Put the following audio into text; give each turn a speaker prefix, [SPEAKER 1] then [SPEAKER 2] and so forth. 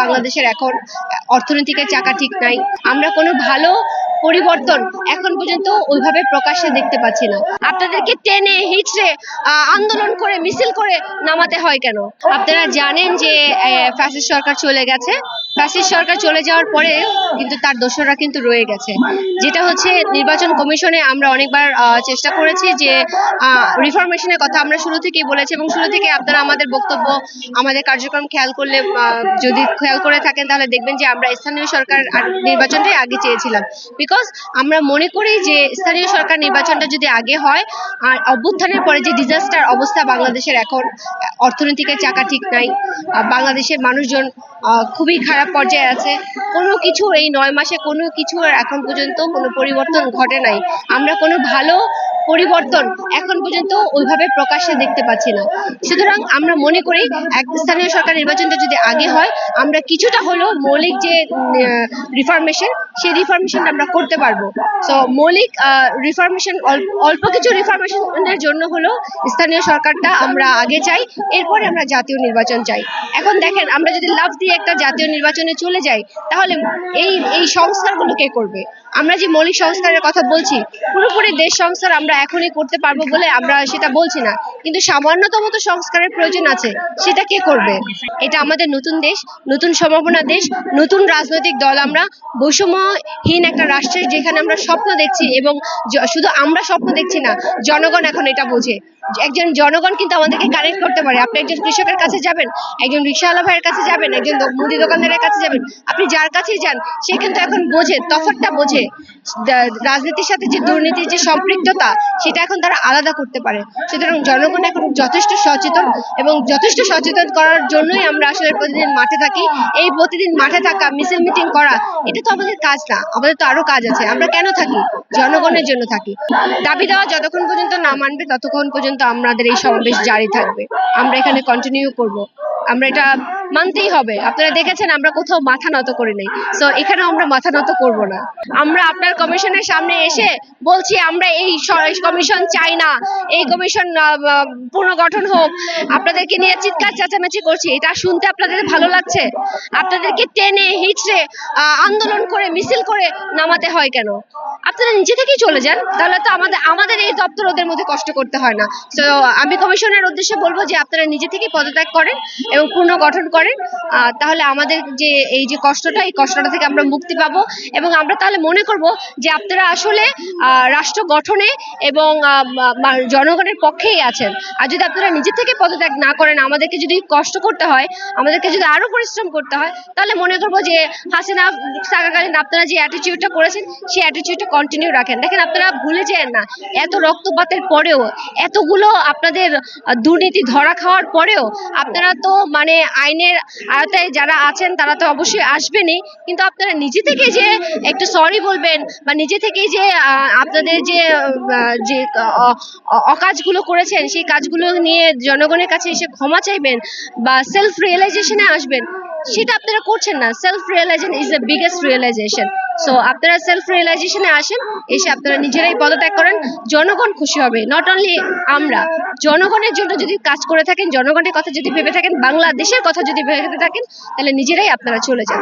[SPEAKER 1] বাংলাদেশের এখন অর্থনৈতিকের চাকা ঠিক নাই। আমরা কোনো ভালো পরিবর্তন এখন পর্যন্ত ওইভাবে প্রকাশ্যে দেখতে পাচ্ছি না। আপনাদেরকে টেনে হিচড়ে আন্দোলন করে মিছিল করে নামাতে হয় কেন? আপনারা জানেন যে ফ্যাসিস্ট সরকার চলে গেছে। ফ্যাসিস্ট সরকার চলে যাওয়ার পরে কিন্তু তার দোসররা কিন্তু রয়ে গেছে। যেটা হচ্ছে নির্বাচন কমিশনে আমরা অনেকবার চেষ্টা করেছি যে রিফরমেশনের কথা আমরা শুরু থেকেই বলেছি, এবং শুরু থেকে আপনারা আমাদের বক্তব্য, আমাদের কার্যক্রম খেয়াল করলে, যদি খেয়াল করে থাকেন তাহলে দেখবেন যে আমরা স্থানীয় সরকার নির্বাচনটাই আগে চেয়েছিলাম। বিকজ আমরা মনে করি যে স্থানীয় সরকার নির্বাচনটা যদি আগে হয়, আর অভ্যুত্থানের পরে যে ডিজাস্টার অবস্থা বাংলাদেশের এখন, অর্থনৈতিকের চাকা ঠিক নাই, বাংলাদেশের মানুষজন খুবই খারাপ পর্যায়ে আছে। কোনো কিছু এই 9 মাসে কোনো কিছু এখন পর্যন্ত কোনো পরিবর্তন ঘটে নাই। আমরা কোনো ভালো পরিবর্তন এখন পর্যন্ত ওইভাবে প্রকাশ্যে দেখতে পাচ্ছি না। সুতরাং আমরা মনে করি স্থানীয় সরকার নির্বাচনটা যদি আগে হয়, আমরা কিছুটা হলেও মৌলিক যে রিফরমেশন, সেই রিফরমেশনটা আমরা করতে পারবো। সো মৌলিক রিফরমেশন, অল্প কিছু রিফরমেশনের জন্য হলো স্থানীয় সরকারটা আমরা আগে চাই, এরপরে আমরা জাতীয় নির্বাচন চাই। এখন দেখেন, আমরা যদি লাফ দিয়ে একটা জাতীয় নির্বাচনে চলে যাই, তাহলে এই সংস্কারগুলো কে করবে? আমরা যে মৌলিক সংস্কারের কথা বলছি, পুরোপুরি দেশ সংস্কার আমরা এখনই করতে পারবো বলে আমরা সেটা বলছি না, কিন্তু সামান্যতম তো সংস্কারের প্রয়োজন আছে। সেটা কে করবে? এটা আমাদের নতুন দেশ, নতুন সম্ভাবনা দেশ, নতুন রাজনৈতিক দল। আমরা বৈষম্যহীন একটা রাষ্ট্রের যেখানে আমরা স্বপ্ন দেখছি, এবং শুধু আমরা স্বপ্ন দেখছি না, জনগণ এখন এটা বোঝে। একজন জনগণ কিন্তু আমাদেরকে কানেক্ট করতে পারে। আপনি একজন কৃষকের কাছে যাবেন, একজন রিক্সাওয়ালা ভাইয়ের কাছে যাবেন, একজন মুদি দোকানদারের কাছে যাবেন, আপনি যার কাছেই যান, সে কিন্তু এখন বোঝে, তফাৎটা বোঝে। রাজনীতির সাথে যে দুর্নীতির যে সম্পৃক্ততা, সেটা এখন তারা আলাদা করতে পারে। সুতরাং জনগণ এখন যথেষ্ট সচেতন, এবং যথেষ্ট সচেতন করার জন্যই আমরা আসলে প্রতিদিন মাঠে থাকি। এই প্রতিদিন মাঠে থাকা, মিছিল মিটিং করা, এটা তো আমাদের কাজ না, আমাদের তো আরো কাজ আছে। আমরা কেন থাকি? জনগণের জন্য থাকি। দাবি দেওয়া যতক্ষণ পর্যন্ত না মানবে, ততক্ষণ পর্যন্ত আমাদের এই সমাবেশ জারি থাকবে। আমরা এখানে কন্টিনিউ করব। আমরা এটা মানতেই হবে। আপনারা দেখেছেন আমরা কোথাও মাথা নত করি নাই, সো এখানেও আমরা মাথা নত করব না। আমরা আপনার কমিশনের সামনে এসে বলছি আমরা এই কমিশন চাই না, এই কমিশন পুনর্গঠন হোক। আপনাদেরকে নিয়ে চিৎকার চেঁচামেচি করছি, এটা শুনতে আপনাদের ভালো লাগছে? আপনাদেরকে টেনে হিচড়ে আন্দোলন করে মিছিল করে নামাতে হয় কেন? আপনারা নিজে থেকেই চলে যান, তাহলে তো আমাদের এই দপ্তর ওদের মধ্যে কষ্ট করতে হয় না। তো আমি কমিশনের উদ্দেশ্যে বলবো যে আপনারা নিজে থেকেই পদত্যাগ করেন এবং পুনর্গঠন করেন। তাহলে আমাদের যে এই যে কষ্টটা, এই কষ্টটা থেকে আমরা মুক্তি পাবো, এবং আমরা তাহলে মনে করব যে আপনারা আসলে রাষ্ট্র গঠনে এবং জনগণের পক্ষেই আছেন। আর যদি আপনারা নিজে থেকে পদত্যাগ না করেন, আমাদেরকে যদি কষ্ট করতে হয়, আমাদেরকে যদি আরো পরিশ্রম করতে হয়, তাহলে মনে করবো যে হাসিনা থাকাকালীন আপনারা যে অ্যাটিটিউডটা করেছেন, সেই অ্যাটিটিউডটা কন্টিনিউ রাখেন। দেখেন, আপনারা ভুলে যান না, এত রক্তপাতের পরেও, এতগুলো আপনাদের দুর্নীতি ধরা খাওয়ার পরেও আপনারা তো মানে আইনের আওতায় যারা আছেন তারা তো অবশ্যই আসবেনই, কিন্তু আপনারা নিজে থেকে যে একটু সরি বলবেন, বা নিজে থেকেই যে আপনাদের যে অকাজগুলো করেছেন, সেই কাজগুলো নিয়ে জনগণের কাছে এসে ক্ষমা চাইবেন বা সেলফ রিয়েলাইজেশনে আসবেন, সেটা আপনারা করছেন না। Self realization is the biggest realization. So আপনারা সেলফ রিয়েলাইজেশনে আসেন, এসে আপনারা নিজেরাই পদত্যাগ করেন। জনগণ খুশি হবে, নট অনলি আমরা। জনগণের জন্য যদি কাজ করে থাকেন, জনগণের কথা যদি ভেবে থাকেন, বাংলাদেশের কথা যদি ভেবে থাকেন, তাহলে নিজেরাই আপনারা চলে যান।